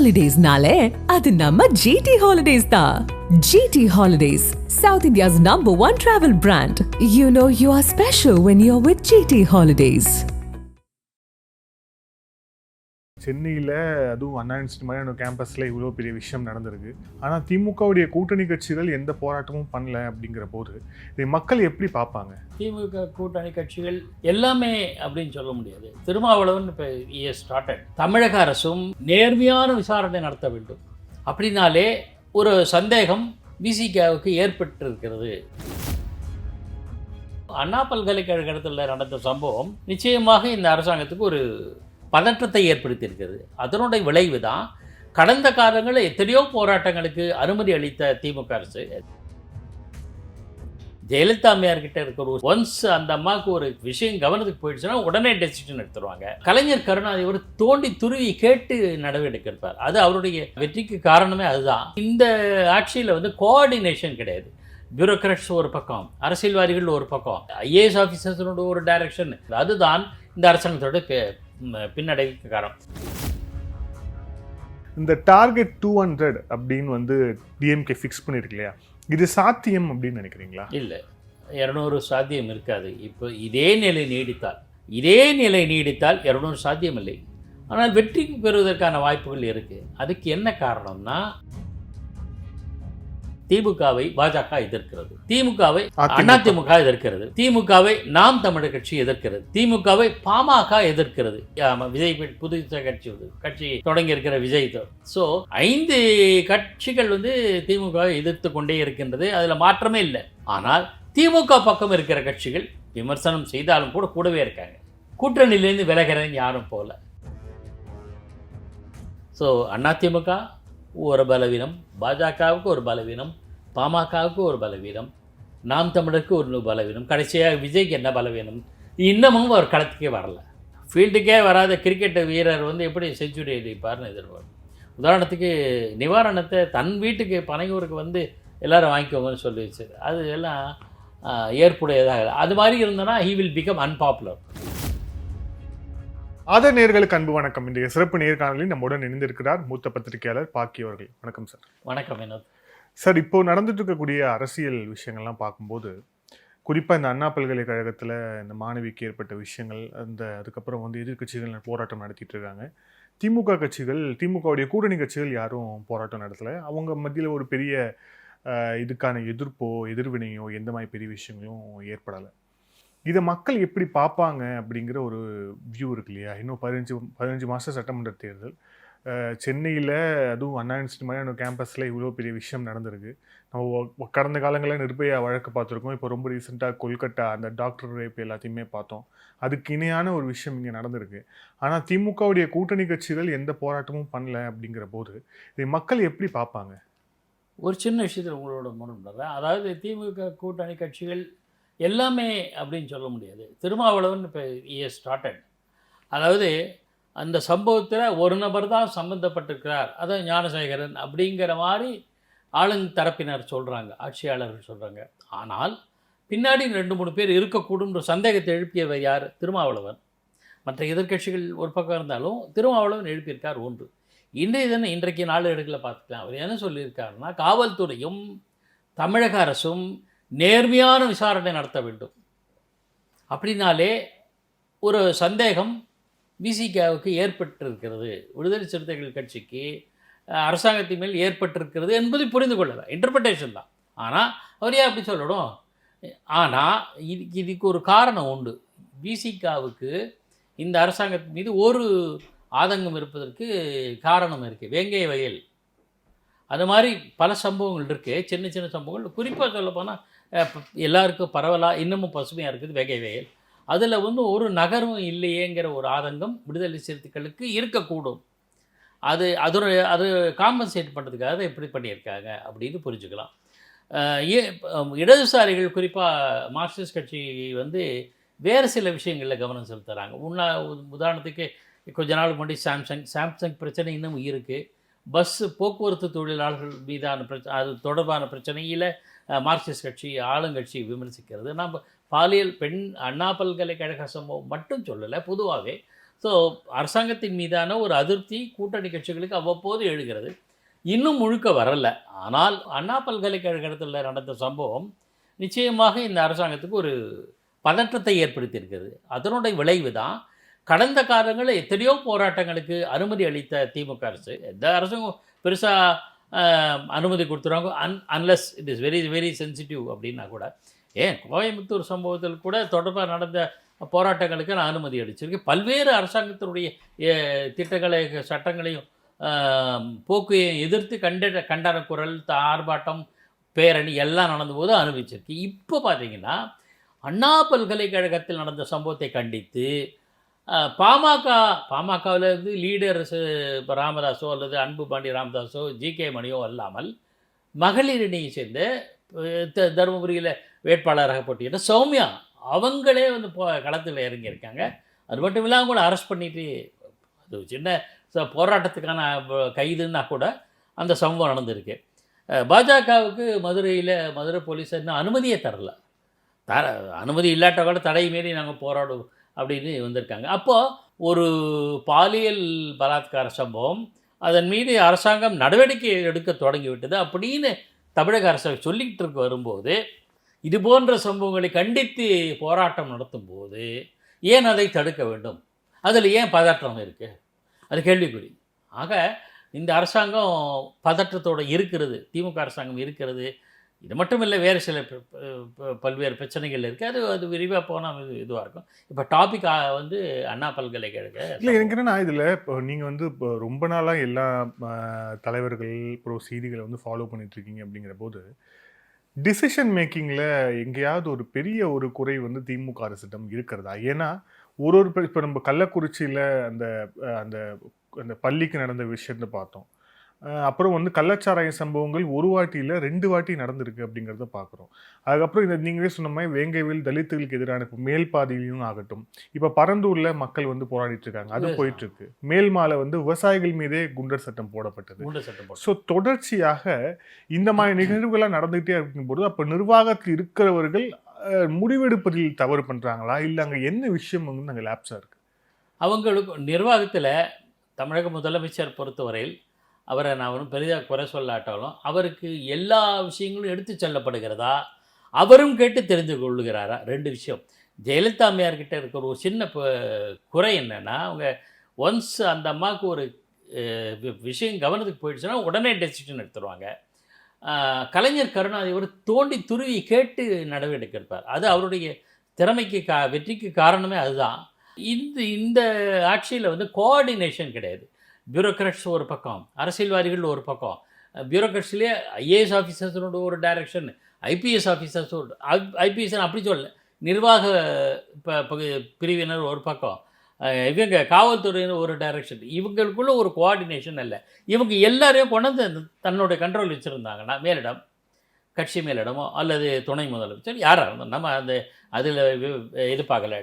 Holidays-nale, adu namma GT Holidays da. GT Holidays, South India's #1 travel brand. You know you are special when you're with GT Holidays. சென்னையில் அதுவும் அண்ணா university மாதிரியான கேம்பஸில் இவ்வளோ பெரிய விஷயம் நடந்திருக்கு. ஆனால் திமுகவுடைய கூட்டணி கட்சிகள் எந்த போராட்டமும் பண்ணல அப்படிங்கிற போது இதை மக்கள் எப்படி பார்ப்பாங்க? திமுக கூட்டணி கட்சிகள் எல்லாமே அப்படின்னு சொல்ல முடியாது. திருமாவளவன் இப்போ ஸ்டார்டட். தமிழக அரசும் நேர்மையான விசாரணை நடத்த வேண்டும் அப்படின்னாலே ஒரு சந்தேகம் விசிகாவுக்கு ஏற்பட்டிருக்கிறது. அண்ணா பல்கலைக்கழகத்தில் நடந்த சம்பவம் நிச்சயமாக இந்த அரசாங்கத்துக்கு ஒரு பதற்றத்தை ஏற்படுத்தியிருக்கிறது. அதனுடைய விளைவு தான் கடந்த காலங்களில் எத்தனையோ போராட்டங்களுக்கு அனுமதி அளித்த திமுக அரசு. ஜெயலலிதா அம்மையார்கிட்ட இருக்கிற ஒன்ஸ் அந்த அம்மாவுக்கு ஒரு விஷயம் கவனத்துக்கு போயிடுச்சுன்னா உடனே டெசிஷன் எடுத்துருவாங்க. கலைஞர் கருணாநிதி ஒரு தோண்டி துருவி கேட்டு நடவடிக்கை எடுப்பார். அது அவருடைய வெற்றிக்கு காரணமே அதுதான். இந்த ஆட்சியில் கோஆர்டினேஷன் கிடையாது. பியூரோக்ராட்ஸ் ஒரு பக்கம், அரசியல்வாதிகள் ஒரு பக்கம், ஐஏஎஸ் ஆஃபீஸர்ஸோட ஒரு டைரக்ஷன். அதுதான் இந்த அரசாங்கத்தோட பின்னடைவுக்கு காரணம். இந்த டார்கெட் 200 அப்படின்னு டிஎம்கே ஃபிக்ஸ் பண்ணியிருக்கு இல்லையா, இது சாத்தியம் அப்படின்னு நினைக்கிறீங்களா? இல்லை, 200 சாத்தியம் இருக்காது. இப்போ இதே நிலை நீடித்தால் 200 சாத்தியம் இல்லை. ஆனால் வெற்றி பெறுவதற்கான வாய்ப்புகள் இருக்குது. அதுக்கு என்ன காரணம்னா, திமுகவை பாஜக எதிர்க்கிறது, திமுகவை அதிமுக எதிர்க்கிறது, திமுகவை நாம் தமிழர் கட்சி எதிர்க்கிறது, திமுகவை பாமக எதிர்க்கிறது. விஜய் புதுசா கட்சி தொடங்கி இருக்கிற விஜய். ஸோ 5 கட்சிகள் திமுகவை எதிர்த்து கொண்டே இருக்கின்றது. அதுல மாற்றமே இல்லை. ஆனால் திமுக பக்கம் இருக்கிற கட்சிகள் விமர்சனம் செய்தாலும் கூடவே இருக்காங்க. கூட்டணியிலேருந்து விலகிறேன்னு யாரும் போல. ஸோ அதிமுக ஒரு பலவீனம், பாஜகவுக்கு ஒரு பலவீனம், பாமகவுக்கு ஒரு பலவீனம், நாம் தமிழருக்கு ஒரு பலவீனம், கடைசியாக விஜய்க்கு என்ன பலவீனம்? இன்னமும் ஒரு களத்துக்கே வரல. ஃபீல்டுக்கே வராத கிரிக்கெட் வீரர் எப்படி செஞ்சுரி அடிப்பார்னு எதிர்பார்க்கும். உதாரணத்துக்கு நிவாரணத்தை தன் வீட்டுக்கு பனையூருக்கு எல்லாரும் வாங்கிக்கோங்கன்னு சொல்லி வச்சு, அது எல்லாம் ஏற்புடையதாக. அது மாதிரி இருந்தனா he will become unpopular. Author நேயர்களுக்கு அன்பு வணக்கம். இன்றைய சிறப்பு நேர்காணலில் நம்முடன் இணைந்திருக்கிறார் மூத்த பத்திரிகையாளர் பாக்கி அவர்கள். வணக்கம் சார். வணக்கம் வினோத் சார். இப்போ நடந்துட்டு இருக்கக்கூடிய அரசியல் விஷயங்கள்லாம் பார்க்கும்போது, குறிப்பாக இந்த அண்ணா பல்கலைக்கழகத்தில் இந்த மாணவிக்கு ஏற்பட்ட விஷயங்கள், அதுக்கப்புறம் எதிர்கட்சிகள் போராட்டம் நடத்திட்டு இருக்காங்க. திமுக கட்சிகள், திமுகவுடைய கூட்டணி கட்சிகள் யாரும் போராட்டம் நடத்தலை. அவங்க மத்தியில் ஒரு பெரிய இதுக்கான எதிர்ப்போ எதிர்வினையோ எந்த மாதிரி பெரிய விஷயங்களும் ஏற்படலை. இதை மக்கள் எப்படி பார்ப்பாங்க அப்படிங்கிற ஒரு வியூ இருக்கு இல்லையா? இன்னும் 15 மாதம் சட்டமன்ற தேர்தல். சென்னையில் அதுவும் அண்ணா யூனிவர்சிட்டி மாதிரியான கேம்பஸில் இவ்வளோ பெரிய விஷயம் நடந்திருக்கு. நம்ம கடந்த காலங்களில் நிர்பயா வழக்கு பார்த்துருக்கோம். இப்போ ரொம்ப ரீசெண்டாக கொல்கட்டா அந்த டாக்டர் ரேப் எல்லாத்தையுமே பார்த்தோம். அதுக்கு இணையான ஒரு விஷயம் இங்கே நடந்திருக்கு. ஆனால் திமுகவுடைய கூட்டணி கட்சிகள் எந்த போராட்டமும் பண்ணல அப்படிங்கிற போது இதை மக்கள் எப்படி பார்ப்பாங்க? ஒரு சின்ன விஷயத்தில் உங்களோட முன்னுறேன். அதாவது திமுக கூட்டணி கட்சிகள் எல்லாமே அப்படின்னு சொல்ல முடியாது. திருமாவளவன் இப்போ ஸ்டார்டட். அதாவது அந்த சம்பவத்தில் ஒரு நபர் தான் சம்பந்தப்பட்டிருக்கிறார், அதான் ஞானசேகரன் அப்படிங்கிற மாதிரி தரப்பினர் சொல்கிறாங்க, ஆட்சியாளர்கள் சொல்கிறாங்க. ஆனால் பின்னாடி 2-3 பேர் இருக்கக்கூடும்ன்ற சந்தேகத்தை எழுப்பியவர் யார்? திருமாவளவன். மற்ற எதிர்கட்சிகள் ஒரு பக்கம் இருந்தாலும் திருமாவளவன் எழுப்பியிருக்கார். ஒன்று இன்றைக்கு நாளேடுகளை பார்த்துக்கலாம். அவர் என்ன சொல்லியிருக்காருன்னா, காவல்துறையும் தமிழக அரசும் நேர்மையான விசாரணை நடத்த வேண்டும் அப்படின்னாலே ஒரு சந்தேகம் விசிகாவுக்கு ஏற்பட்டிருக்கிறது, விடுதலை சிறுத்தைகள் கட்சிக்கு அரசாங்கத்தின் மேல் ஏற்பட்டிருக்கிறது என்பதை புரிந்து கொள்ளலாம். இன்டர்பிரிட்டேஷன் தான். ஆனால் அவர் ஏன் அப்படி சொல்லணும்? ஆனால் இதுக்கு ஒரு காரணம் உண்டு. விசிகாவுக்கு இந்த அரசாங்கத்தின் மீது ஒரு ஆதங்கம் இருப்பதற்கு காரணம் இருக்குது. வேங்கை வயல் அது மாதிரி பல சம்பவங்கள் இருக்குது. சின்ன சின்ன சம்பவங்கள். குறிப்பாக சொல்லப்போனால் எல்லாருக்கும் பரவலாக இன்னமும் பசுமையாக இருக்குது வேங்கை வயல். அதில் ஒரு நகரும் இல்லையேங்கிற ஒரு ஆதங்கம் விடுதலை சிறுத்தைகளுக்கு இருக்கக்கூடும். அது காம்பன்சேட் பண்ணுறதுக்காக தான் எப்படி பண்ணியிருக்காங்க அப்படின்னு புரிஞ்சுக்கலாம். இடதுசாரிகள் குறிப்பாக மார்க்சிஸ்ட் கட்சி வேறு சில விஷயங்களில் கவனம் செலுத்துகிறாங்க. உதாரணத்துக்கு கொஞ்ச நாள் முன்னாடி சாம்சங் பிரச்சனை இன்னும் இருக்குது. பஸ்ஸு போக்குவரத்து தொழிலாளர்கள் மீதான அது தொடர்பான பிரச்சனையில் மார்க்சிஸ்ட் கட்சி ஆளுங்கட்சி விமர்சிக்கிறது. நம்ம பாலியல் அண்ணா பல்கலைக்கழக சம்பவம் மட்டும் சொல்லலை, பொதுவாகவே ஸோ அரசாங்கத்தின் மீதான ஒரு அதிருப்தி கூட்டணி கட்சிகளுக்கு அவ்வப்போது எழுகிறது. இன்னும் முழுக்க வரலை. ஆனால் அண்ணா பல்கலைக்கழகத்தில் நடந்த சம்பவம் நிச்சயமாக இந்த அரசாங்கத்துக்கு ஒரு பதற்றத்தை ஏற்படுத்தியிருக்கிறது. அதனுடைய விளைவு தான் கடந்த காலங்களில் எத்தனையோ போராட்டங்களுக்கு அனுமதி அளித்த திமுக அரசு, எந்த அரசும் பெருசாக அனுமதி கொடுத்துருவாங்க unless it is very very sensitive அப்படின்னா கூட, ஏன் கோயம்புத்தூர் சம்பவத்தில் கூட தொடர்பாக நடந்த போராட்டங்களுக்கு நான் அனுமதி அளிச்சிருக்கு. பல்வேறு அரசாங்கத்தினுடைய திட்டங்களை சட்டங்களையும் போக்கையும் எதிர்த்து கண்டன குரல், ஆர்ப்பாட்டம், பேரணி எல்லாம் நடந்தபோது அனுபவிச்சிருக்கு. இப்போ பார்த்தீங்கன்னா அண்ணா பல்கலைக்கழகத்தில் நடந்த சம்பவத்தை கண்டித்து பாமகவிலிருந்து லீடர்ஸ் ராமதாஸோ அல்லது அன்பு பாண்டி ராமதாஸோ ஜி.கே. மணியோ அல்லாமல் மகளிர் அணியை சேர்ந்த தருமபுரியில் வேட்பாளராக போட்டியிட்ட சௌமியா அவங்களே வந்து களத்தில் இறங்கியிருக்காங்க. அது மட்டும் இல்லாமல் கூட அரெஸ்ட் பண்ணிட்டு, அது சின்ன போராட்டத்துக்கான கைதுன்னா கூட அந்த சம்பவம் நடந்திருக்கு. பாஜகவுக்கு மதுரை போலீஸ் இன்னும் அனுமதியே தரல. அனுமதி இல்லாட்ட கூட தடை மீறி நாங்கள் போராடுவோம் அப்படின்னு வந்திருக்காங்க. அப்போது ஒரு பாலியல் பலாத்கார சம்பவம், அதன் மீது அரசாங்கம் நடவடிக்கை எடுக்க தொடங்கிவிட்டது அப்படின்னு தமிழக அரசு சொல்லிக்கிட்டு இருக்க வரும்போது, இது போன்ற சம்பவங்களை கண்டித்து போராட்டம் நடத்தும்போது ஏன் அதை தடுக்க வேண்டும்? அதில் ஏன் பதற்றம் இருக்குது? அது கேள்விக்குறி. ஆக இந்த அரசாங்கம் பதற்றத்தோடு இருக்கிறது, திமுக அரசாங்கம் இருக்கிறது. இது மட்டும் இல்லை, வேறு சில பல்வேறு பிரச்சனைகள் இருக்குது. அது விரிவாக போனால் இதுவாக இருக்கும். இப்போ டாபிக் வந்து அண்ணா பல்கலைக்கழக இல்லை, எனக்கு என்னன்னா இதில் இப்போ நீங்கள் வந்து இப்போ ரொம்ப நாளாக எல்லா தலைவர்கள் அப்புறம் செய்திகளை வந்து ஃபாலோ பண்ணிட்டுருக்கீங்க அப்படிங்கிற போது, டிசிஷன் மேக்கிங்கில் எங்கேயாவது ஒரு பெரிய ஒரு குறை வந்து திமுக அரசிடம் இருக்கிறதா? ஏன்னா இப்போ நம்ம கள்ளக்குறிச்சியில் அந்த அந்த அந்த பள்ளிக்கு நடந்த விஷயத்தை பார்த்தோம். அப்புறம் வந்து கள்ளச்சாராய சம்பவங்கள் ஒரு வாட்டி இல்லை 2 வாட்டி நடந்திருக்கு அப்படிங்கிறத பார்க்குறோம். அதுக்கப்புறம் இந்த நீங்களே சொன்ன மாதிரி வேங்கைவில் தலித்துகளுக்கு எதிரான இப்போ மேல் பாதியிலும் ஆகட்டும், இப்போ பரந்தூரில் மக்கள் வந்து போராடிட்டு இருக்காங்க, அது போயிட்டுருக்கு. மேல்மாலை வந்து விவசாயிகள் மீதே குண்டர் சட்டம் போடப்பட்டது. ஸோ தொடர்ச்சியாக இந்த மாதிரி நிகழ்வுகள்லாம் நடந்துகிட்டே இருக்கும்போது, அப்போ நிர்வாகத்தில் இருக்கிறவர்கள் முடிவெடுப்பதில் தவறு பண்ணுறாங்களா, இல்லை அங்கே என்ன விஷயம் வந்து அங்கே லேப்ஸாக இருக்குது? அவங்களுக்கு நிர்வாகத்தில் தமிழக முதலமைச்சர் பொறுத்தவரையில் அவரை நான் பெரிதாக குறை சொல்லாட்டாலும் அவருக்கு எல்லா விஷயங்களும் எடுத்து செல்லப்படுகிறதா, அவரும் கேட்டு தெரிந்து கொள்ளுகிறாரா? 2 விஷயம். ஜெயலலிதா அம்மையார்கிட்ட இருக்கிற ஒரு சின்ன குறை என்னென்னா, அவங்க ஒன்ஸ் அந்த அம்மாவுக்கு ஒரு விஷயம் கவனத்துக்கு போயிடுச்சுன்னா உடனே டெசிஷன் எடுத்துருவாங்க. கலைஞர் கருணாநிதி ஒரு தோண்டி துருவி கேட்டு நடவடிக்கை எடுப்பார். அது அவருடைய திறமைக்கு வெற்றிக்கு காரணமே அதுதான். இந்த ஆட்சியில் வந்து கோஆர்டினேஷன் கிடையாது. பியூரோக்ராட்ஸ் ஒரு பக்கம், அரசியல்வாதிகள் ஒரு பக்கம். பியூரோக்ராட்ஸ்லேயே ஐஏஎஸ் ஆஃபீஸர்ஸோட ஒரு டைரக்ஷன், ஐபிஎஸ் ஆஃபீஸர்ஸோட ஐபிஎஸ் அப்படி சொல்ல, நிர்வாக பிரிவினர் ஒரு பக்கம், இவங்க காவல்துறையினர் ஒரு டைரக்ஷன். இவங்களுக்குள்ள ஒரு கோஆர்டினேஷன் இல்லை. இவங்க எல்லாரையும் கொண்டு வந்து தன்னுடைய கண்ட்ரோல் வச்சுருந்தாங்கன்னா, மேலிடம், கட்சி மேலிடமோ அல்லது துணை முதலமைச்சர் யாராக இருந்தோம், நம்ம அந்த அதில் இது பார்க்கல,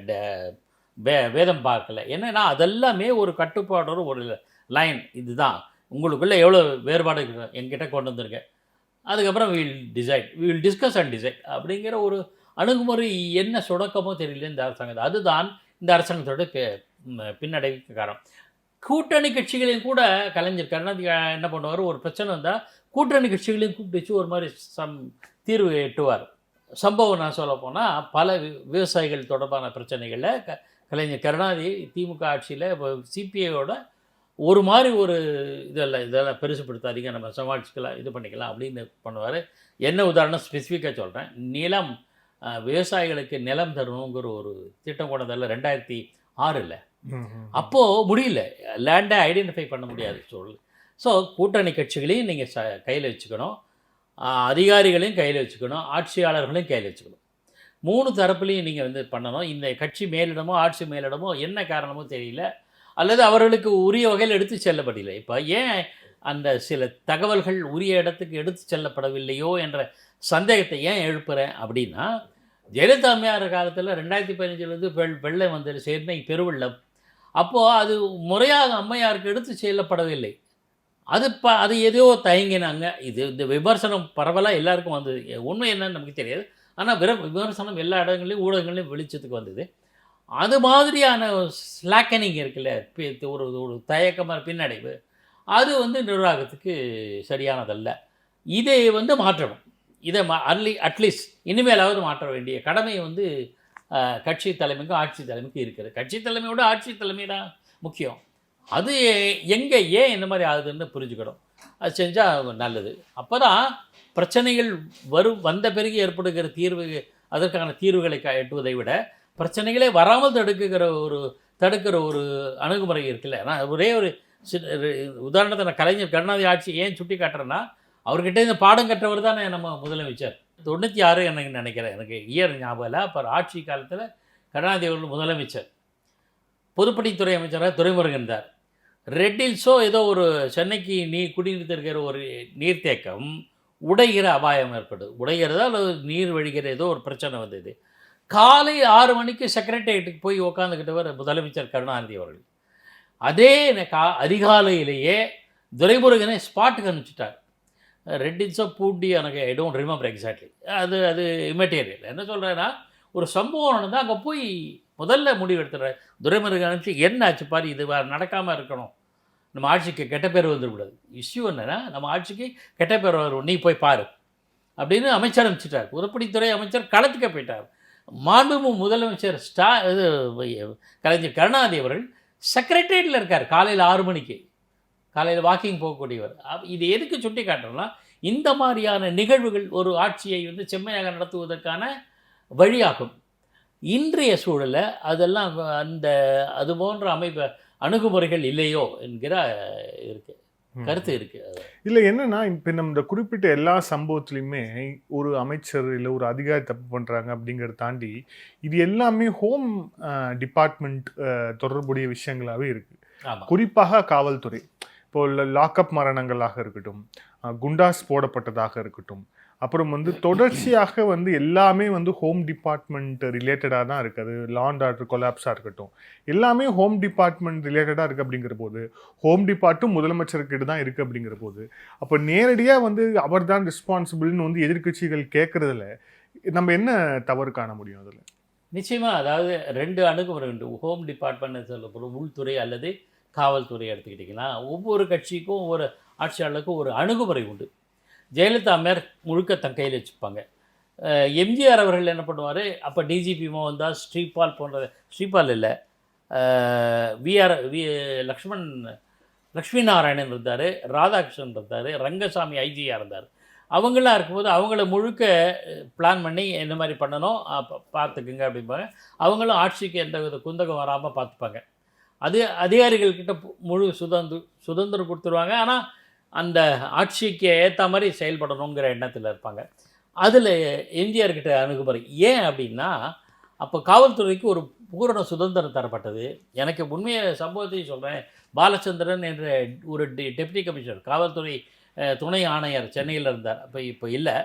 வேதம் பார்க்கல. என்னன்னா அதெல்லாமே ஒரு கட்டுப்பாடோட ஒரு லைன், இதுதான் உங்களுக்குள்ளே எவ்வளோ வேறுபாடு என்கிட்ட கொண்டு வந்துருங்க, அதுக்கப்புறம் வில் டிஸ்கஸ் அண்ட் டிசைட் அப்படிங்கிற ஒரு அணுகுமுறை என்ன சுடக்கமோ தெரியல இந்த அரசாங்கத்தை. அதுதான் இந்த அரசாங்கத்தோட பின்னடைவுக்கு காரணம். கூட்டணி கட்சிகளையும் கூட கலைஞர் கருணாநிதி என்ன பண்ணுவார், ஒரு பிரச்சனை வந்தால் கூட்டணி கட்சிகளையும் கூப்பிட்டு வச்சு ஒரு மாதிரி தீர்வு எட்டுவார். சம்பவம் நான் சொல்ல போனால் பல விவசாயிகள் தொடர்பான பிரச்சனைகளில் கலைஞர் கருணாநிதி திமுக ஆட்சியில் இப்போ சிபிஐயோட ஒரு மாதிரி ஒரு இதெல்லாம் பெருசுப்படுத்தாதீங்க, நம்ம சமாளிச்சுக்கலாம், இது பண்ணிக்கலாம் அப்படின்னு பண்ணுவார். என்ன உதாரணம் ஸ்பெசிஃபிக்காக சொல்கிறேன். நிலம், விவசாயிகளுக்கு நிலம் தரணுங்கிற ஒரு திட்டம் கொண்டதில்ல 2006. அப்போது முடியல, லேண்டை ஐடென்டிஃபை பண்ண முடியாது சூழல். ஸோ கூட்டணி கட்சிகளையும் நீங்கள் கையில் வச்சுக்கணும், அதிகாரிகளையும் கையில் வச்சுக்கணும், ஆட்சியாளர்களையும் கையில் வச்சுக்கணும். 3 தரப்புலையும் நீங்கள் வந்து பண்ணணும். இந்த கட்சி மேலிடமோ ஆட்சி மேலிடமோ என்ன காரணமோ தெரியல, அல்லது அவர்களுக்கு உரிய வகையில் எடுத்து செல்லப்படவில்லை. இப்போ ஏன் அந்த சில தகவல்கள் உரிய இடத்துக்கு எடுத்து செல்லப்படவில்லையோ என்ற சந்தேகத்தை ஏன் எழுப்புகிறேன் அப்படின்னா, ஜெயலலிதா அம்மையார் காலத்தில் 2015 வெள்ளம் வந்து சென்னை பெருவெள்ளம், அப்போது அது முறையாக அம்மையாருக்கு எடுத்து செல்லப்படவில்லை. அது எதையோ தயங்கினாங்க. இந்த விமர்சனம் பரவலாக எல்லாருக்கும் வந்தது. உண்மை என்னன்னு நமக்கு தெரியாது, ஆனால் விமர்சனம் எல்லா இடங்களையும் ஊடகங்களையும் வெளிச்சத்துக்கு வந்தது. அது மாதிரியான ஸ்லாக்கனிங் இருக்குல்ல, ஒரு ஒரு தயக்கமாக பின்னடைவு, அது வந்து நிர்வாகத்துக்கு சரியானதல்ல. இதை வந்து மாற்றணும். இதை அட்லீஸ்ட் இனிமேலாவது மாற்ற வேண்டிய கடமை வந்து கட்சி தலைமைக்கும் ஆட்சி தலைமைக்கும் இருக்குது. கட்சி தலைமையோட ஆட்சி தலைமை தான் முக்கியம். அது எங்கே ஏன் இந்த மாதிரி ஆகுதுன்னு புரிஞ்சுக்கணும். அது செஞ்சால் நல்லது. அப்போ தான் பிரச்சனைகள் வந்த பிறகு ஏற்படுகிற அதற்கான தீர்வுகளை எட்டுவதை விட பிரச்சனைகளே வராமல் தடுக்கிற ஒரு அணுகுமுறை இருக்குல்ல. நான் ஒரே ஒரு உதாரணத்தை நான் கலைஞர் கருணாநிதி ஆட்சி ஏன் சுட்டி காட்டுறேன்னா, அவர்கிட்ட இந்த பாடம் கற்றவர் தானே நம்ம முதலமைச்சர். 96 எனக்கு நினைக்கிறேன், எனக்கு இயர் ஞாபகம் இல்லை. அப்போ ஆட்சி காலத்தில் கருணாநிதி அவர்கள் முதலமைச்சர், பொதுப்பணித்துறை அமைச்சராக துரைமுருகன் இருந்தார். ரெட் ஹில்ஸோ ஏதோ ஒரு சென்னைக்கு குடியிருந்திருக்கிற ஒரு நீர்த்தேக்கம் உடைகிற அபாயம் ஏற்படுது. உடைகிறதா அல்லது நீர் வழிகிற ஏதோ ஒரு பிரச்சனை வந்தது. காலை 6 மணிக்கு செக்ரட்டேரியட்டுக்கு போய் உட்காந்துக்கிட்டவர் முதலமைச்சர் கருணாநிதி அவர்கள். அதே அதிகாலையிலேயே துரைமுருகனை ஸ்பாட்டுக்கு அனுப்பிச்சிட்டார். ரெட் ஹில்ஸோ பூட்டி, எனக்கு ஐ டோன்ட் ரிமெம்பர் எக்ஸாக்ட்லி, அது இம்மெட்டீரியல். என்ன சொல்கிறேன்னா, ஒரு சம்பவம் நடந்தால் அங்கே போய் முதல்ல முடிவு எடுத்துடுறேன். துரைமுருகன் அனுப்பிச்சு என்ன ஆச்சு பாரு, இது நடக்காமல் இருக்கணும், நம்ம ஆட்சிக்கு கெட்ட பேர் வந்துடக்கூடாது. இஷ்யூ என்னன்னா, நம்ம ஆட்சிக்கு கெட்ட பேர் வரும், நீ போய் பாரு அப்படின்னு அமைச்சர் அனுப்பிச்சிட்டார். பொதுப்பணித்துறை அமைச்சர் களத்துக்க போயிட்டார். மாண்புமிகு முதலமைச்சர் கலைஞர் கருணாநிதி அவர்கள் செக்ரட்டேரியட்டில் இருக்கார் காலையில் 6 மணிக்கு. காலையில் வாக்கிங் போகக்கூடியவர். இது எதுக்கு சுட்டி காட்டுறோம்னா, இந்த மாதிரியான நிகழ்வுகள் ஒரு ஆட்சியை வந்து செம்மையாக நடத்துவதற்கான வழியாகும். இன்றைய சூழலில் அதெல்லாம் அது போன்ற அணுகுமுறைகள் இல்லையோ என்கிற கருத்து இருக்கு. இல்லை என்னன்னா, இப்போ நம்ம இந்த குறிப்பிட்ட எல்லா சம்பவத்துலையுமே ஒரு அமைச்சர் இல்லை ஒரு அதிகாரி தப்பு பண்ணுறாங்க அப்படிங்கிறத தாண்டி இது எல்லாமே ஹோம் டிபார்ட்மெண்ட் தொடர்புடைய விஷயங்களாகவே இருக்குது. குறிப்பாக காவல்துறை, இப்போ லாக்அப் மரணங்களாக இருக்கட்டும், குண்டாஸ் போடப்பட்டதாக இருக்கட்டும், அப்புறம் வந்து தொடர்ச்சியாக வந்து எல்லாமே வந்து ஹோம் டிபார்ட்மெண்ட் ரிலேட்டடாக தான் இருக்குது. அது லா அண்ட் ஆர்டர் கொலாப்ஸாக இருக்கட்டும், எல்லாமே ஹோம் டிபார்ட்மெண்ட் ரிலேட்டடாக இருக்குது. அப்படிங்கிற போது ஹோம் டிபார்ட்டும் முதலமைச்சர்கிட்ட தான் இருக்குது. அப்படிங்கிற போது அப்போ நேரடியாக வந்து அவர் தான் ரெஸ்பான்சிபிள்னு வந்து எதிர்கட்சிகள் கேட்குறதுல நம்ம என்ன தவறு காண முடியும் அதில்? நிச்சயமாக, அதாவது 2 அணுகுமுறை உண்டு. ஹோம் டிபார்ட்மெண்ட் சொல்லப்படும் உள்துறை அல்லது காவல்துறை எடுத்துக்கிட்டிங்கன்னா, ஒவ்வொரு கட்சிக்கும் ஒவ்வொரு ஆட்சியாளருக்கும் ஒரு அணுகுமுறை உண்டு. ஜெயலலிதா அம்மையார் முழுக்க தன் கையில் வச்சுப்பாங்க. எம்ஜிஆர் அவர்கள் என்ன பண்ணுவார், அப்போ டிஜிபி மோகன்தாஸ், ஸ்ரீபால் இல்லை, லக்ஷ்மி நாராயணன் இருந்தார், ராதாகிருஷ்ணன் இருந்தார், ரங்கசாமி ஐஜியாக இருந்தார். அவங்களாம் இருக்கும்போது அவங்கள முழுக்க பிளான் பண்ணி என்ன மாதிரி பண்ணணும் பார்த்துக்குங்க அப்படிம்பாங்க. அவங்களும் ஆட்சிக்கு எந்த வித குந்தகம் வராமல் பார்த்துப்பாங்க. அதிகாரிகள்கிட்ட முழு சுதந்திரம் கொடுத்துருவாங்க. ஆனால் அந்த ஆட்சிக்கு ஏற்ற மாதிரி செயல்படணுங்கிற எண்ணத்தில் இருப்பாங்க. அதில் எம்ஜிஆர்கிட்ட அணுகுமுறை ஏன் அப்படின்னா, அப்போ காவல்துறைக்கு ஒரு பூரண சுதந்திரம் தரப்பட்டது. எனக்கு உண்மையை சம்பவத்தையும் சொல்கிறேன். பாலச்சந்திரன் என்ற ஒரு டெப்டி கமிஷனர், காவல்துறை துணை ஆணையர் சென்னையில் இருந்தார். இப்போ இல்லை.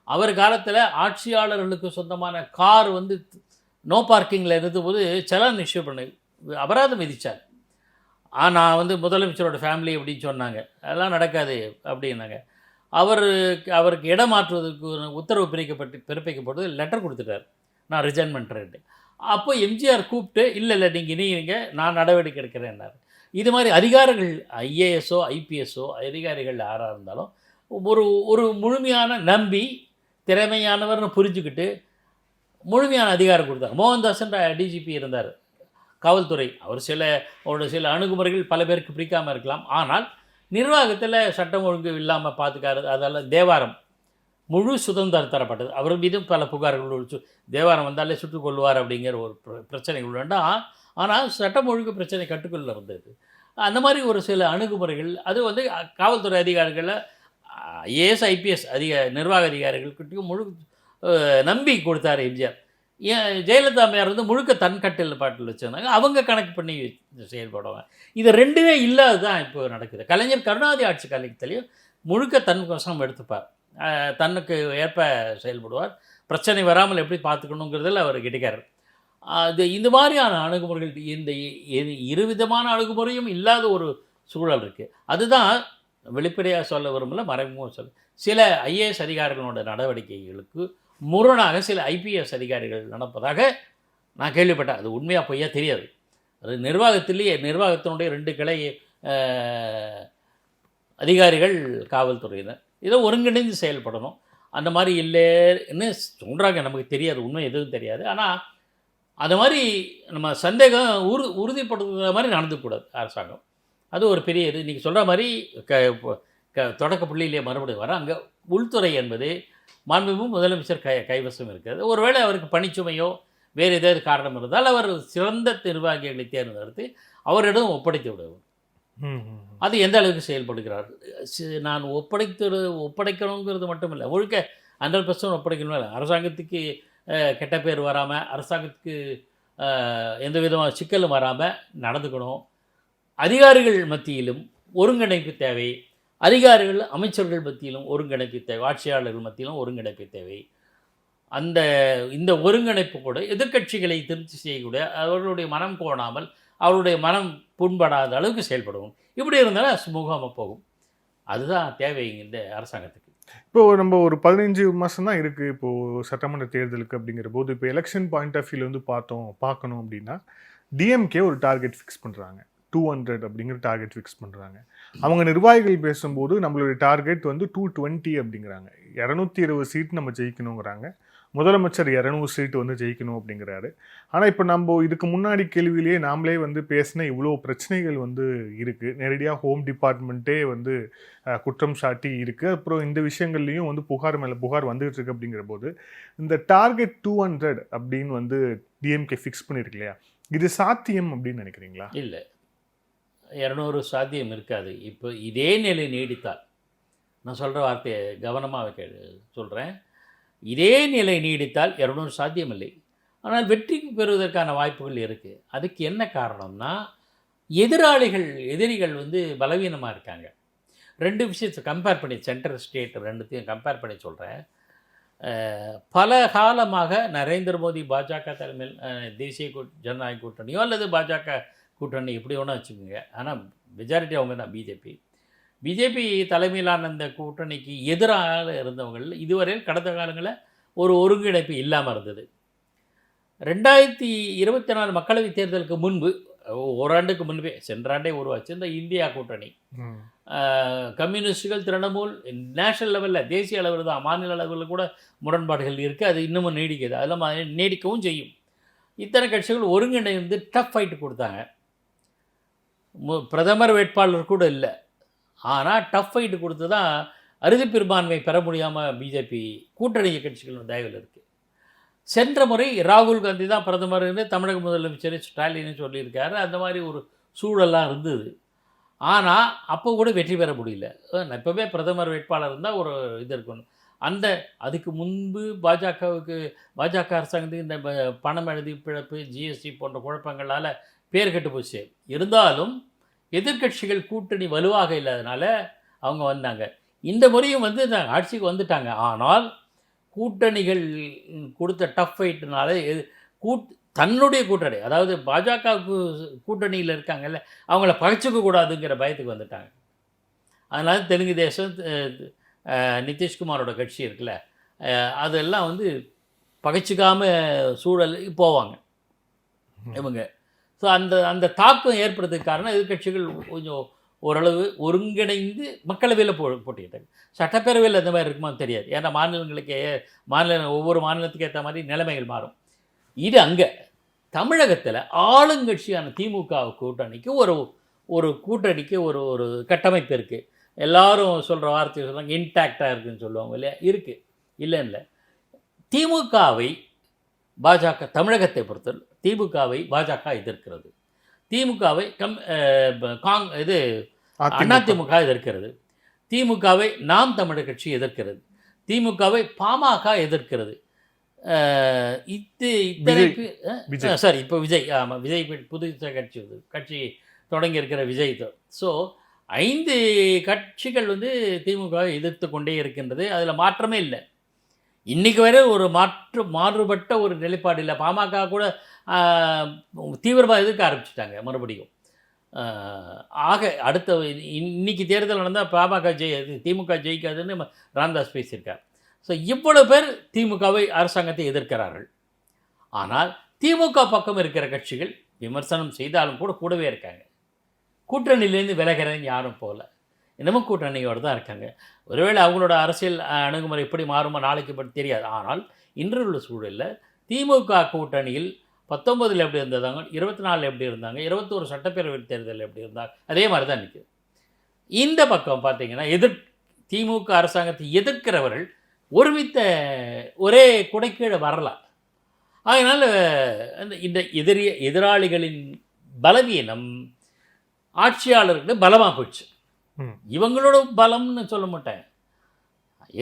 அவர் காலத்தில் ஆட்சியாளர்களுக்கு சொந்தமான கார் வந்து நோ பார்க்கிங்கில் இருந்தபோது செலான் இஷ்யூ பண்ணி அபராதம் விதித்தார். நான் வந்து முதலமைச்சரோட ஃபேமிலி அப்படின்னு சொன்னாங்க. அதெல்லாம் நடக்காது அப்படின்னாங்க. அவருக்கு இடம் மாற்றுவதற்கு உத்தரவு பிறப்பிக்கப்பட்டு லெட்டர் கொடுத்துட்டார், நான் ரிசைன் பண்ணுறேன்ட்டு. அப்போ எம்ஜிஆர் கூப்பிட்டு இல்லை நீங்கள் நான் நடவடிக்கை எடுக்கிறேன்னார். இது மாதிரி அதிகாரிகள் ஐஏஎஸ்ஓ ஐபிஎஸ்ஓ அதிகாரிகள் யாராக இருந்தாலும் ஒரு முழுமையான நம்பி திறமையானவர்னு புரிஞ்சுக்கிட்டு முழுமையான அதிகாரம் கொடுத்தார். மோகன்தாஸ்ன்ற டிஜிபி இருந்தார் காவல்துறை. அவர் சில அணுகுமுறைகள் பல பேருக்கு பிடிக்காமல் இருக்கலாம். ஆனால் நிர்வாகத்தில் சட்டம் ஒழுங்கு இல்லாமல் பார்த்துக்காரு. அதெல்லாம் தேவாரம் முழு சுதந்திரம் தரப்பட்டது. அவர் மீதும் பல புகார்கள், தேவாரம் வந்தாலே சுட்டுக் கொள்வார் அப்படிங்கிற ஒரு பிரச்சனைகள் வேண்டாம். ஆனால் சட்டம் ஒழுங்கு பிரச்சனை கட்டுக்குள்ள வந்தது. அந்த மாதிரி ஒரு சில அணுகுமுறைகள் அது வந்து காவல்துறை அதிகாரிகளில் ஐஏஎஸ் ஐபிஎஸ் நிர்வாக அதிகாரிகள்கிட்டையும் முழு நம்பி கொடுத்தார் எம்ஜிஆர். ஜெயலலிதா அம்மையார் வந்து முழுக்க தன் பாட்டில் வச்சுருந்தாங்க. அவங்க கணக்கு பண்ணி செயல்படுவாங்க. இது 2மே இல்லாது தான் இப்போ நடக்குது. கலைஞர் கருணாநிதி ஆட்சி காலத்திலையும் முழுக்க தன் வசம் எடுத்துப்பார், தன்னுக்கு ஏற்ப செயல்படுவார். பிரச்சனை வராமல் எப்படி பார்த்துக்கணுங்கிறதில் அவர் கெட்டிக்காரர். இந்த மாதிரியான அணுகுமுறைகள், இந்த இருவிதமான அணுகுமுறையும் இல்லாத ஒரு சூழல் இருக்குது. அதுதான் வெளிப்படையாக சொல்ல விரும்பல, மறைமுகமாக சொல்ல. சில ஐஏஎஸ் அதிகாரிகளோட நடவடிக்கைகளுக்கு முரணாக சில ஐபிஎஸ் அதிகாரிகள் நடப்பதாக நான் கேள்விப்பட்டேன். அது உண்மையாக பொய்யா தெரியாது. அது நிர்வாகத்தினுடைய 2 கிளை அதிகாரிகள் காவல்துறையினர் இதை ஒருங்கிணைந்து செயல்படணும். அந்த மாதிரி இல்லைன்னு சொல்கிறாங்க. நமக்கு தெரியாது, உண்மை எதுவும் தெரியாது. ஆனால் அந்த மாதிரி நம்ம சந்தேகம் உறுதிப்படுத்துகிற மாதிரி நடந்துக்கூடாது அரசாங்கம். அது ஒரு பெரிய இது. இன்றைக்கி சொல்கிற மாதிரி தொடக்க புள்ளியிலே மறுபடியும் வர அங்கே உள்துறை என்பது மாண்புமிகு முதலமைச்சர் கைவசம் இருக்கிறது. ஒருவேளை அவருக்கு பணிச்சுமையோ வேறு ஏதாவது காரணம் இருந்தால் அவர் சிறந்த நிர்வாகிகளை தேர்ந்தெடுத்து அவரிடம் ஒப்படைத்து விடுவார். அது எந்த அளவுக்கு செயல்படுகிறார்? நான் ஒப்படைக்கணுங்கிறது மட்டும் இல்லை, முழுக்க 100% ஒப்படைக்கணும் இல்லை. அரசாங்கத்துக்கு கெட்ட பேர் வராமல், அரசாங்கத்துக்கு எந்த விதமான சிக்கலும் வராமல் நடந்துக்கணும். அதிகாரிகள் மத்தியிலும் ஒருங்கிணைப்பு தேவை. அதிகாரிகள் அமைச்சர்கள் மத்தியிலும் ஒருங்கிணைப்பு தேவை. ஆட்சியாளர்கள் மத்தியிலும் ஒருங்கிணைப்பு தேவை. இந்த ஒருங்கிணைப்பு கூட எதிர்க்கட்சிகளை திருப்தி செய்யக்கூடிய, அவர்களுடைய மனம் கோணாமல், அவருடைய மனம் புண்படாத அளவுக்கு செயல்படுவோம். இப்படி இருந்தாலும் சுமூகமாக போகும். அதுதான் தேவை இந்த அரசாங்கத்துக்கு. இப்போது நம்ம ஒரு 15 மாதம் தான் இருக்குது இப்போது சட்டமன்ற தேர்தலுக்கு. அப்படிங்கிற போது இப்போ எலெக்ஷன் பாயிண்ட் ஆஃப் வியூவில் வந்து பார்க்கணும் அப்படின்னா டிஎம்கே ஒரு டார்கெட் ஃபிக்ஸ் பண்ணுறாங்க. 200 அப்படிங்கிற டார்கெட் ஃபிக்ஸ் பண்ணுறாங்க. அவங்க நிர்வாகிகள் பேசும்போது நம்மளுடைய டார்கெட் வந்து 220 அப்படிங்கிறாங்க. 220 சீட் நம்ம ஜெயிக்கணுங்கிறாங்க. முதலமைச்சர் 200 சீட்டு வந்து ஜெயிக்கணும் அப்படிங்கிறாரு. ஆனால் இப்போ நம்ம இதுக்கு முன்னாடி கேள்வியிலேயே நாமளே வந்து பேசின இவ்வளோ பிரச்சனைகள் வந்து இருக்குது. நேரடியாக ஹோம் டிபார்ட்மெண்ட்டே வந்து குற்றம் சாட்டி இருக்குது. அப்புறம் இந்த விஷயங்கள்லையும் வந்து புகார் மேலே புகார் வந்துகிட்டு இருக்கு. அப்படிங்கிற போது இந்த டார்கெட் 200 அப்படின்னு வந்து டிஎம்கே ஃபிக்ஸ் பண்ணியிருக்கு இல்லையா, இது சாத்தியம் அப்படின்னு நினைக்கிறீங்களா? இல்லை, 200 சாத்தியம் இருக்காது. இப்போ இதே நிலை நீடித்தால், நான் சொல்கிற வார்த்தையை கவனமாக சொல்கிறேன், இதே நிலை நீடித்தால் 200 சாத்தியமில்லை. ஆனால் வெற்றி பெறுவதற்கான வாய்ப்புகள் இருக்குது. அதுக்கு என்ன காரணம்னா, எதிரிகள் வந்து பலவீனமாக இருக்காங்க. 2 விஷயத்தை கம்பேர் பண்ணி, சென்ட்ரல் ஸ்டேட் ரெண்டுத்தையும் கம்பேர் பண்ணி சொல்கிறேன். பல காலமாக நரேந்திர மோடி பாஜக தலைமையில் தேசிய ஜனநாயக கூட்டணியோ அல்லது பாஜக கூட்டணி எப்படி வேணால் வச்சுக்கோங்க, ஆனால் மெஜாரிட்டி அவங்க தான் பிஜேபி தலைமையிலான இந்த கூட்டணிக்கு எதிராக இருந்தவங்கள் இதுவரையில் கடந்த காலங்களில் ஒரு ஒருங்கிணைப்பு இல்லாமல் இருந்தது. 2024 மக்களவைத் தேர்தலுக்கு முன்பு, ஓராண்டுக்கு முன்பே, சென்ற ஆண்டே உருவாச்சு இந்த இந்தியா கூட்டணி. கம்யூனிஸ்டுகள், திரிணாமுல், நேஷனல் லெவலில், தேசிய அளவில் தான், மாநில அளவில் கூட முரண்பாடுகள் இருக்குது. அது இன்னமும் நீடிக்குது, அதெல்லாம் நீடிக்கவும் செய்யும். இத்தனை கட்சிகள் ஒருங்கிணைந்து டஃப் ஃபைட்டு கொடுத்தாங்க. பிரதமர் வேட்பாளர் கூட இல்லை, ஆனால் டஃப் ஃபைட்டு கொடுத்து தான் அறுதி பெரும்பான்மை பெற முடியாமல் பிஜேபி கூட்டணி கட்சிகள் தயவில் இருக்குது. சென்ற முறை ராகுல் காந்தி தான் பிரதமர்னு தமிழக முதலமைச்சர் ஸ்டாலின்னு சொல்லியிருக்காரு. அந்த மாதிரி ஒரு சூழலாக இருந்தது. ஆனால் அப்போ கூட வெற்றி பெற முடியல. எப்போவே பிரதமர் வேட்பாளர் இருந்தால் ஒரு இது இருக்கணும். அதுக்கு முன்பு பாஜக அரசாங்கத்துக்கு இந்த பணம் எழுதி பிழப்பு, ஜிஎஸ்டி போன்ற குழப்பங்களால் பேர் கெட்டு போச்சு. இருந்தாலும் எதிர்க்கட்சிகள் கூட்டணி வலுவாக இல்லாதனால அவங்க வந்தாங்க. இந்த முறையும் வந்து ஆட்சிக்கு வந்துட்டாங்க. ஆனால் கூட்டணிகள் கொடுத்த டஃப் ஃபைட்டுனால தன்னுடைய கூட்டணி, அதாவது பாஜகவுக்கு கூட்டணியில் இருக்காங்கல்ல, அவங்கள பகைச்சிக்க கூடாதுங்கிற பயத்துக்கு வந்துட்டாங்க. அதனால் தெலுங்கு தேசம், நிதிஷ்குமாரோட கட்சி இருக்குல்ல, அதெல்லாம் வந்து பகைச்சிக்காமல் சூழல் போவாங்க இவங்க. ஸோ அந்த தாக்கம் ஏற்படுறதுக்கு காரணம் எதிர்கட்சிகள் கொஞ்சம் ஓரளவு ஒருங்கிணைந்து மக்களவையில் போட்டிக்கிட்டாங்க. சட்டப்பேரவையில் அந்த மாதிரி இருக்குமா தெரியாது. ஏன்னா ஒவ்வொரு மாநிலத்துக்கு ஏற்ற மாதிரி நிலைமைகள் மாறும். இது அங்கே தமிழகத்தில் ஆளுங்கட்சியான திமுக கூட்டணிக்கு ஒரு கூட்டணிக்கு ஒரு கட்டமைப்பு இருக்குது. எல்லாரும் சொல்கிற வார்த்தையை சொல்கிறாங்க, இன்டாக்டாக இருக்குதுன்னு சொல்லுவாங்க இல்லையா, இருக்குது, இல்லைன்னு. திமுகவை பாஜக, தமிழகத்தை பொறுத்தவரை திமுகவை பாஜக எதிர்க்கிறது, திமுகவை அதிமுக எதிர்க்கிறது, திமுகவை நாம் தமிழர் கட்சி எதிர்க்கிறது, திமுகவை பாமக எதிர்க்கிறது. சாரி, இப்போ விஜய், ஆமாம், விஜய் புது கட்சி தொடங்கி இருக்கிற விஜய். ஸோ 5 கட்சிகள் வந்து திமுகவை எதிர்த்து கொண்டே இருக்கின்றது. அதில் மாற்றமே இல்லை. இன்றைக்கு வரை ஒரு மாறுபட்ட ஒரு நிலைப்பாடு இல்லை. பாமக கூட தீவிரமாக எதிர்க்க ஆரம்பிச்சிட்டாங்க மறுபடியும். ஆக அடுத்த இன்னைக்கு தேர்தல் நடந்தால் திமுக ஜெயிக்காதுன்னு ராமதாஸ் பேசியிருக்கார். ஸோ இவ்வளவு பேர் திமுகவை அரசாங்கத்தை எதிர்க்கிறார்கள். ஆனால் திமுக பக்கம் இருக்கிற கட்சிகள் விமர்சனம் செய்தாலும் கூட கூடவே இருக்காங்க. கூட்டணியிலேருந்து விலகிறேன்னு யாரும் போகல, இன்னமும் கூட்டணியோடு தான் இருக்காங்க. ஒருவேளை அவங்களோட அரசியல் அணுகுமுறை எப்படி மாறுமோ நாளைக்கு பற்றி தெரியாது. ஆனால் இன்று உள்ள சூழலில் திமுக கூட்டணியில் 19 எப்படி இருந்தாங்க, 24 எப்படி இருந்தாங்க, 21 சட்டப்பேரவை தேர்தல் எப்படி இருந்தாங்க, அதே மாதிரி தான் நிற்குது. இந்த பக்கம் பார்த்தீங்கன்னா திமுக அரசாங்கத்தை எதிர்க்கிறவர்கள் ஒருமித்த ஒரே குடைக்கீழே வரலாம். அதனால் இந்த எதிராளிகளின் பலவீனம் ஆட்சியாளருக்கு பலமாக போச்சு. இவங்களோட பலம்னு சொல்ல மாட்டேன்,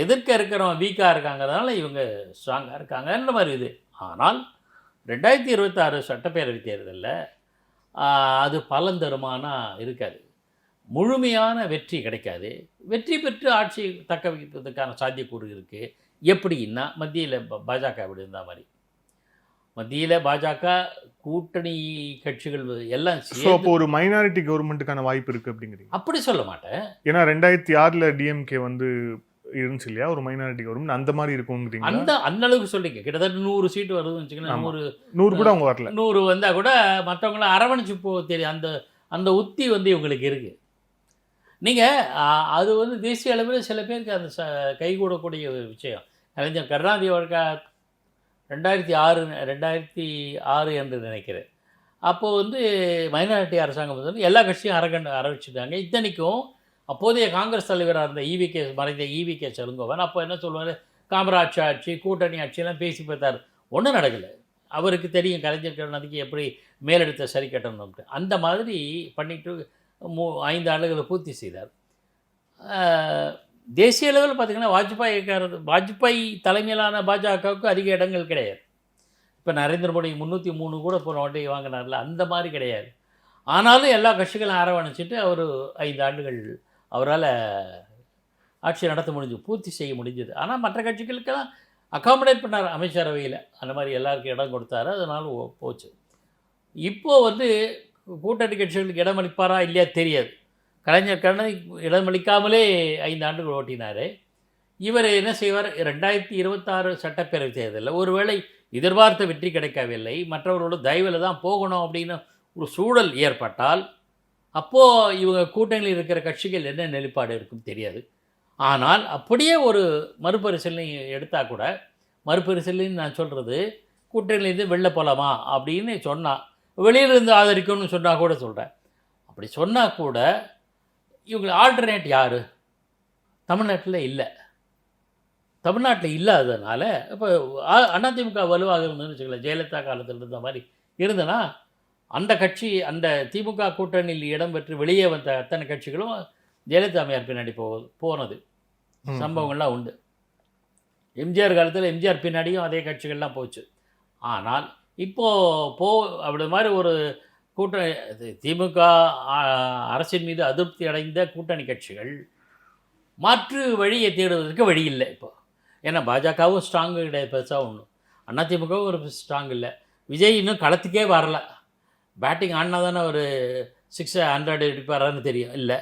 எதிர்க்க இருக்கிறவங்க வீக்காக இருக்காங்கிறதுனால இவங்க ஸ்ட்ராங்காக இருக்காங்கன்ற மாதிரி இது. ஆனால் 2026 சட்டப்பேரவை தேர்தலில் அது பலன் தருமானா இருக்காது, முழுமையான வெற்றி கிடைக்காது. வெற்றி பெற்று ஆட்சி தக்க வைப்பதற்கான சாத்தியக்கூறு இருக்குது. எப்படின்னா மத்தியில் பாஜக அப்படி இருந்தால் மாதிரி, மத்தியில் பாஜக கூட்டணி கட்சிகள் எல்லாம் அப்போ ஒரு மைனாரிட்டி கவர்மெண்ட்டுக்கான வாய்ப்பு இருக்குது அப்படிங்கிறீங்க? அப்படி சொல்ல மாட்டேன். ஏன்னா 2006 டிஎம்கே வந்து இருந்துச்சு இல்லையா, ஒரு மைனாரிட்டி கவர்மெண்ட், அந்த மாதிரி இருக்குங்கிறீங்க? அந்த அளவுக்கு சொல்லிங்க, கிட்டத்தட்ட 100 சீட்டு வருதுன்னு வச்சுக்கோங்க. 100 கூட அவங்க வரல, 100 வந்தால் கூட மற்றவங்கள அரவணைச்சு தெரியும். அந்த உத்தி வந்து இவங்களுக்கு இருக்குது. நீங்கள் அது வந்து தேசிய அளவில் சில பேருக்கு அந்த கைகூடக்கூடிய விஷயம். கலைஞர் கருணாநிதி அவர்கள் 2006 என்று நினைக்கிறேன். அப்போது வந்து மைனாரிட்டி அரசாங்கம் வந்து எல்லா கட்சியும் அரவிச்சிட்டாங்க. இத்தனைக்கும் அப்போதைய காங்கிரஸ் தலைவராக இருந்த மறைந்த ஈவிகே செலுங்கோவன் அப்போ என்ன சொல்லுவார், காமராட்சி ஆட்சி கூட்டணி ஆட்சியெல்லாம் பேசி பார்த்தார், ஒன்றும் நடக்கலை. அவருக்கு தெரியும் கலைஞர் கருணாநிதிக்கு எப்படி மேலெடுத்த சரி கட்டணும்ட்டு. அந்த மாதிரி பண்ணிட்டு 5 ஆண்டுகளை பூர்த்தி செய்தார். தேசிய அளவில் பார்த்திங்கன்னா வாஜ்பாய் தலைமையிலான பாஜகவுக்கு அதிக இடங்கள் கிடையாது. இப்போ நரேந்திர மோடி 303 கூட போன வாட்டி வாங்கினார்ல, அந்த மாதிரி கிடையாது. ஆனாலும் எல்லா கட்சிகளும் அரவணைச்சிட்டு அவர் 5 ஆண்டுகள் அவரால் ஆட்சி நடத்த பூர்த்தி செய்ய முடிஞ்சது. ஆனால் மற்ற கட்சிகளுக்கெல்லாம் அகாமடேட் பண்ணார் அமைச்சரவையில், அந்த மாதிரி எல்லாருக்கும் இடம் கொடுத்தாரு, அதனால போச்சு. இப்போது வந்து கூட்டணி கட்சிகளுக்கு இடம் அளிப்பாரா இல்லையா தெரியாது. கலைஞர் கருணாநிதி இடமளிக்காமலே 5 ஆண்டுகள் ஓட்டினார். இவர் என்ன செய்வார், 2026 சட்டப்பேரவை தேர்தலில் ஒருவேளை எதிர்பார்த்த வெற்றி கிடைக்கவில்லை, மற்றவர்களோட தயவில் தான் போகணும் அப்படின்னு ஒரு சூழல் ஏற்பட்டால் அப்போது இவங்க கூட்டணியில் இருக்கிற கட்சிகள் என்ன நிலைப்பாடு இருக்கும் தெரியாது. ஆனால் அப்படியே ஒரு மறுபரிசீலனை எடுத்தால் கூட, மறுபரிசீலனை நான் சொல்கிறது கூட்டணியிலேருந்து வெளில போகலாமா அப்படின்னு சொன்னால், வெளியிலிருந்து ஆதரிக்கணும்னு சொன்னால் கூட சொல்கிறேன். அப்படி சொன்னால் கூட இவங்க ஆல்டர்னேட் யார் தமிழ்நாட்டில் இல்லை. தமிழ்நாட்டில் இல்லாததுனால இப்போ அதிமுக வலுவாக இருந்ததுன்னு வச்சுக்கலாம், ஜெயலலிதா காலத்தில் இருந்த மாதிரி இருந்ததுன்னா அந்த கட்சி அந்த திமுக கூட்டணியில் இடம் பெற்று வெளியே வந்த அத்தனை கட்சிகளும் ஜெயலலிதா அம்மையார் பின்னாடி போனது சம்பவங்கள்லாம் உண்டு. எம்ஜிஆர் காலத்தில் எம்ஜிஆர் பின்னாடியும் அதே கட்சிகள்லாம் போச்சு. ஆனால் இப்போது அப்படி மாதிரி ஒரு திமுக அரசின் மீது அதிருப்தி அடைந்த கூட்டணி கட்சிகள் மாற்று வழியை தேடுவதற்கு வழி இல்லை இப்போ. ஏன்னா பாஜகவும் ஸ்ட்ராங்கு கிடையாது பெருசாக ஒன்றும், அதிமுகவும் ஒரு ஸ்ட்ராங் இல்லை. விஜய் இன்னும் களத்துக்கே வரல, பேட்டிங் ஆடினா தானே ஒரு 600 அடிப்பாரான்னு தெரியும். இல்லை,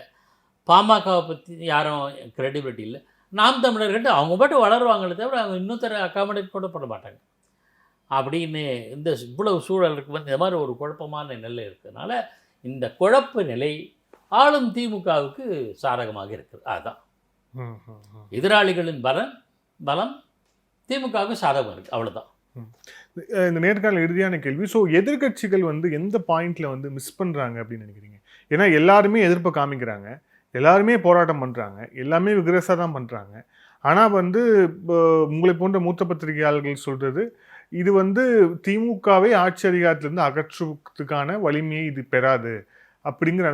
பாமகவை பற்றி யாரும் க்ரெடிபிலிட்டி இல்லை. நாம் தமிழர்கிட்ட அவங்க பாட்டு வளருவாங்களே தவிர அவங்க இன்னொருத்தர அக்காமடேட் கூட பண்ண மாட்டாங்க. அப்படின்னு இந்த இவ்வளவு சூழலுக்கு வந்து இந்த மாதிரி ஒரு குழப்பமான நிலை இருக்கிறதுனால இந்த குழப்ப நிலை ஆளும் திமுகவுக்கு சாதகமாக இருக்குது. அதுதான் எதிராளிகளின் பலம் திமுகவுக்கு சாதகமாக இருக்குது, அவ்வளோதான். இந்த நேர்காணல் இறுதியான கேள்வி. ஸோ எதிர்கட்சிகள் வந்து எந்த பாயிண்டில் வந்து மிஸ் பண்ணுறாங்க அப்படின்னு நினைக்கிறீங்க? ஏன்னா எல்லாருமே எதிர்ப்பை காமிக்கிறாங்க, எல்லாருமே போராட்டம் பண்ணுறாங்க, எல்லாமே விக்ரஸாக தான் பண்ணுறாங்க. ஆனால் வந்து உங்களை போன்ற மூத்த பத்திரிகையாளர்கள் சொல்கிறது, இது வந்து திமுகவை ஆட்சி அதிகாரத்திலேருந்து அகற்றுவதற்கான வலிமையை இது பெறாது அப்படிங்கிற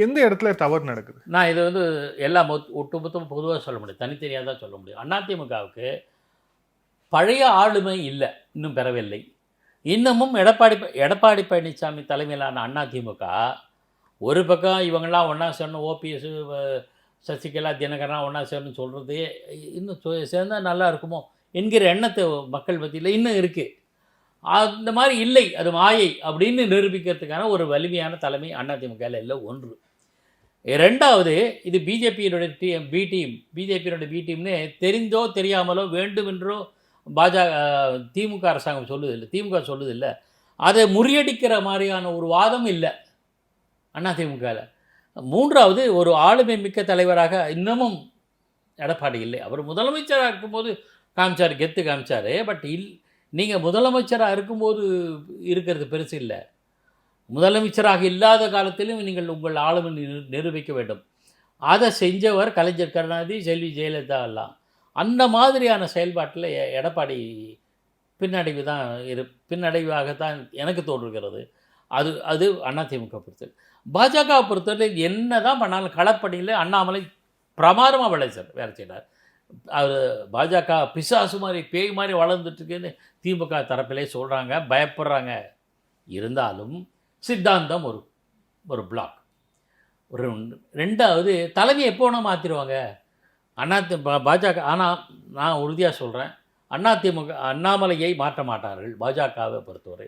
எந்த இடத்துல தவறு நடக்குது? நான் இதை வந்து எல்லாம் ஒட்டுமொத்தமாக பொதுவாக சொல்ல முடியும், தனித்தனியாக தான் சொல்ல முடியும். அதிமுகவுக்கு பழைய ஆளுமை இல்லை, இன்னும் பெறவில்லை. இன்னமும் எடப்பாடி பழனிசாமி தலைமையிலான அதிமுக ஒரு பக்கம் இவங்கெல்லாம் ஒன்றா சேரணும், ஓபிஎஸ் சசிகலா தினகரன் ஒன்றா சேரணும்னு சொல்கிறது இன்னும் சேர்ந்தால் நல்லா இருக்குமோ என்கிற எண்ணத்தை மக்கள் மத்தியில் இன்னும் இருக்குது. அந்த மாதிரி இல்லை, அது மாயை அப்படின்னு நிரூபிக்கிறதுக்கான ஒரு வலிமையான தலைமை அதிமுகவில் இல்லை. ஒன்று. ரெண்டாவது, இது பிஜேபியினுடைய பி டீம்னு தெரிந்தோ தெரியாமலோ வேண்டுமென்றோ திமுக அரசாங்கம் சொல்லுதில்லை, திமுக சொல்லுதில்லை. அதை முறியடிக்கிற மாதிரியான ஒரு வாதம் இல்லை அதிமுகவில். மூன்றாவது, ஒரு ஆளுமை மிக்க தலைவராக இன்னமும் எடப்பாடி இல்லை. அவர் முதலமைச்சராக இருக்கும்போது காமிச்சார், கெத்து காமிச்சார். பட் நீங்கள் முதலமைச்சராக இருக்கும்போது இருக்கிறது பெருசு இல்லை. முதலமைச்சராக இல்லாத காலத்திலும் நீங்கள் உங்கள் ஆளுமை நிரூபிக்க வேண்டும். அதை செஞ்சவர் கலைஞர் கருணாநிதி, செல்வி ஜெயலலிதா எல்லாம். அந்த மாதிரியான செயல்பாட்டில் எடப்பாடி பின்னடைவாகத்தான் எனக்கு தோன்றுகிறது. அது அதிமுக பொறுத்தவரை. பாஜக பொறுத்தவரை என்ன தான் பண்ணாலும் களப்பணியில் அண்ணாமலை பிரமாதமாக வேலை செய்கிறார். அவர் பாஜக பிசாசு மாதிரி பேய் மாதிரி வளர்ந்துட்டுருக்குன்னு திமுக தரப்பிலே சொல்கிறாங்க, பயப்படுறாங்க. இருந்தாலும் சித்தாந்தம் ஒரு பிளாக். ரெண்டாவது, தலைமையை எப்போ வேணால் மாற்றிடுவாங்க பாஜக. ஆனால் நான் உறுதியாக சொல்கிறேன், அதிமுக அண்ணாமலையை மாற்ற மாட்டார்கள் பாஜகவை பொறுத்தவரை.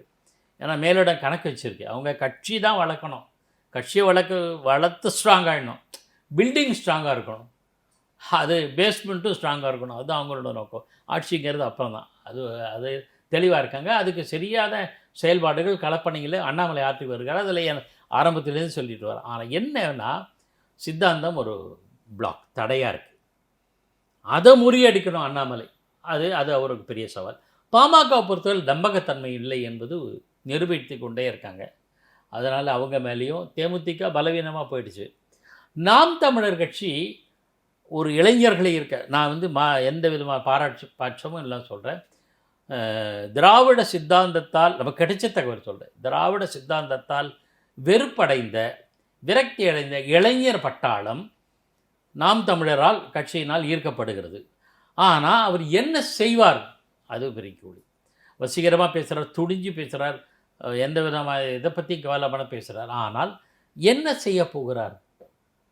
ஏன்னா மேலிடம் கணக்கு வச்சுருக்கு. அவங்க கட்சி தான் வளர்க்கணும், கட்சியை வளர்த்து ஸ்ட்ராங்காகிடணும், பில்டிங் ஸ்ட்ராங்காக இருக்கணும், அது பேஸ்மெண்ட்டும் ஸ்ட்ராங்காக இருக்கணும். அதுதான் அவங்களோட நோக்கம். ஆட்சிங்கிறது அப்புறம் தான். அது தெளிவாக இருக்காங்க. அதுக்கு சரியான செயல்பாடுகள் களப்பணிகளை அண்ணாமலை ஆற்றி வருகிறார். அதில் ஆரம்பத்திலேருந்து சொல்லிட்டு வர. ஆனால் என்னன்னா, சித்தாந்தம் ஒரு பிளாக் தடையாக இருக்குது. அதை முறியடிக்கணும் அண்ணாமலை. அது அவருக்கு பெரிய சவால். பாமக பொறுத்தவரை நம்பகத்தன்மை இல்லை என்பது நிரூபித்து கொண்டே இருக்காங்க. அதனால் அவங்க மேலேயும் தேமுதிக பலவீனமாக போயிடுச்சு. நாம் தமிழர் கட்சி ஒரு இளைஞர்களே நான் எந்த விதமான பாட்சமும் இல்லை சொல்கிறேன். திராவிட சித்தாந்தத்தால் நமக்கு கிடைச்ச தகவல் சொல்கிறேன். திராவிட சித்தாந்தத்தால் வெறுப்படைந்த, விரக்தி அடைந்த இளைஞர் பட்டாளம் நாம் தமிழரால் கட்சியினால் ஈர்க்கப்படுகிறது. ஆனால் அவர் என்ன செய்வார் அது பெரிய கேள்வி. வசீகரமாக பேசுகிறார், துணிஞ்சு பேசுகிறார், எந்த விதமாக இதை பற்றி கவலைப்பட பேசுகிறார். ஆனால் என்ன செய்ய போகிறார்?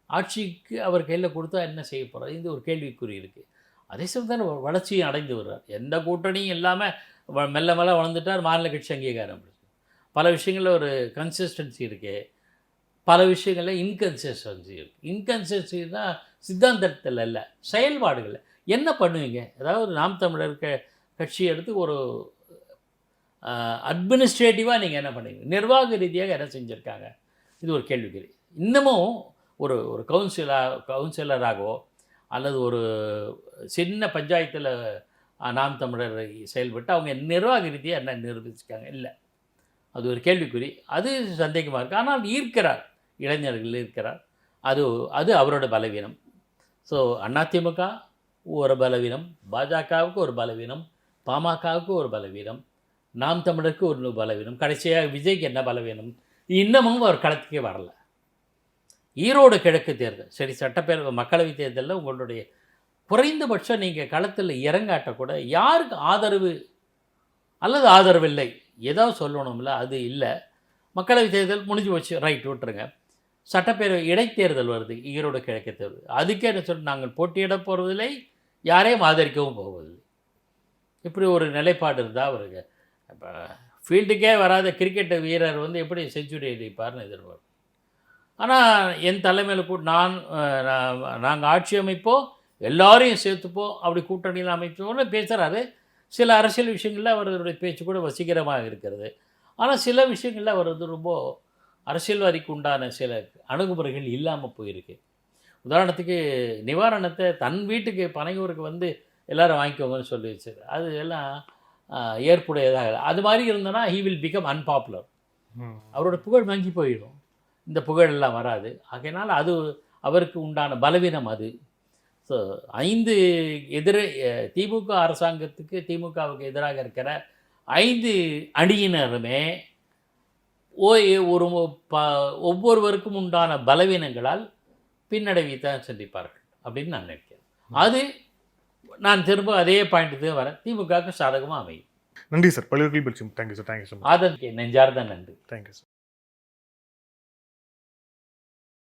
ஆட்சிக்கு அவர் கையில் கொடுத்தா என்ன செய்ய போகிறார்? இது ஒரு கேள்விக்குறி இருக்குது. அதே சமயத்தில் வளர்ச்சியை அடைந்து வருவார். எந்த கூட்டணியும் இல்லாமல் மெல்ல வளர்ந்துட்டார். மாநில கட்சி அங்கீகாரம். பல விஷயங்களில் ஒரு கன்சிஸ்டன்சி இருக்குது, பல விஷயங்களில் இன்கன்சிஸ்டன்சி இருக்குது. இன்கன்சிஸ்டன்சினா சித்தாந்தத்தில் இல்லை, செயல்பாடுகள். என்ன பண்ணுவீங்க? அதாவது நாம் தமிழர் கட்சி எடுத்து ஒரு அட்மினிஸ்ட்ரேட்டிவாக நீங்கள் என்ன பண்ணுவீங்க? நிர்வாக ரீதியாக என்ன செஞ்சுருக்காங்க? இது ஒரு கேள்விக்குறி. இன்னமும் ஒரு கவுன்சிலராகவோ அல்லது ஒரு சின்ன பஞ்சாயத்தில் நாம் தமிழர் செயல்பட்டு அவங்க நிர்வாக ரீதியாக என்ன நிரூபிச்சிருக்காங்க? இல்லை, அது ஒரு கேள்விக்குறி. அது சந்தேகமாக இருக்குது. ஆனால் ஈர்க்கிறார், இளைஞர்கள் ஈர்க்கிறார். அது அவரோட பலவீனம். ஸோ அதிமுக ஒரு பலவீனம், பாஜகவுக்கு ஒரு பலவீனம், பாமகவுக்கு ஒரு பலவீனம், நாம் தமிழருக்கு ஒரு பலவீனம். கடைசியாக விஜய்க்கு என்ன பலவீனம்? இன்னமும் அவர் களத்துக்கே வரல. ஈரோடு கிழக்கு தேர்தல் சரி, சட்டப்பேரவை மக்களவை தேர்தலில் உங்களுடைய குறைந்தபட்சம் நீங்கள் களத்தில் இறங்காட்டக்கூட யாருக்கு ஆதரவு அல்லது ஆதரவில்லை ஏதாவது சொல்லணும்ல, அது இல்லை. மக்களவை தேர்தல் முடிஞ்சு போச்சு, ரைட், விட்டுருங்க. சட்டப்பேரவை இடைத்தேர்தல் வருது, ஈரோடு கிழக்கு தேர்தல். அதுக்கே என்ன சொல்லி நாங்கள் போட்டியிட போவதில்லை, யாரையும் ஆதரிக்கவும் போவதில்லை. இப்படி ஒரு நிலைப்பாடு இருந்தால் அவருக்கு இப்போ ஃபீல்டுக்கே வராத கிரிக்கெட் வீரர் எப்படி செஞ்சுரி அடிப்பார்னு எதிர்பார்ப்போம். ஆனால் என் தலைமையில் கூட நாங்கள் ஆட்சி அமைப்போம், எல்லாரையும் சேர்த்துப்போம், அப்படி கூட்டணியில் அமைச்சோன்னு பேசுகிறாரு. சில அரசியல் விஷயங்களில் அவருடைய பேச்சு கூட வசீகரமாக இருக்கிறது. ஆனால் சில விஷயங்களில் அவர் ரொம்ப அரசியல்வாதிக்கு உண்டான சில அணுகுமுறைகள் இல்லாமல் போயிருக்கு. உதாரணத்துக்கு நிவாரணத்தை தன் வீட்டுக்கு பனையூருக்கு எல்லோரும் வாங்கிக்கோங்கன்னு சொல்லி வச்சு, அது எல்லாம் ஏற்புடையதாக இல்லை. அது மாதிரி இருந்தனா ஹீ வில் பிகம் அன்பாப்புலர். அவரோட புகழ் மங்கி போயிடும். இந்த புகழெல்லாம் வராது. ஆகையினால் அது அவருக்கு உண்டான பலவீனம். அது ஸோ 5 திமுக அரசாங்கத்துக்கு, திமுகவுக்கு எதிராக இருக்கிற 5 அணியினருமே ஒவ்வொருவருக்கும் உண்டான பலவீனங்களால் பின்னடைவை தான் சந்திப்பார்கள் அப்படின்னு நான் நினைக்கிறேன். அது நான் திரும்ப அதே பாயிண்ட்டுக்கு வரேன், திமுகவுக்கு சாதகமாக அமையும். நன்றி சார். பல்வேறு தேங்க்யூ சார். Thank you sir. அதற்கு நெஞ்சார்ந்த நன்றி. Thank you sir.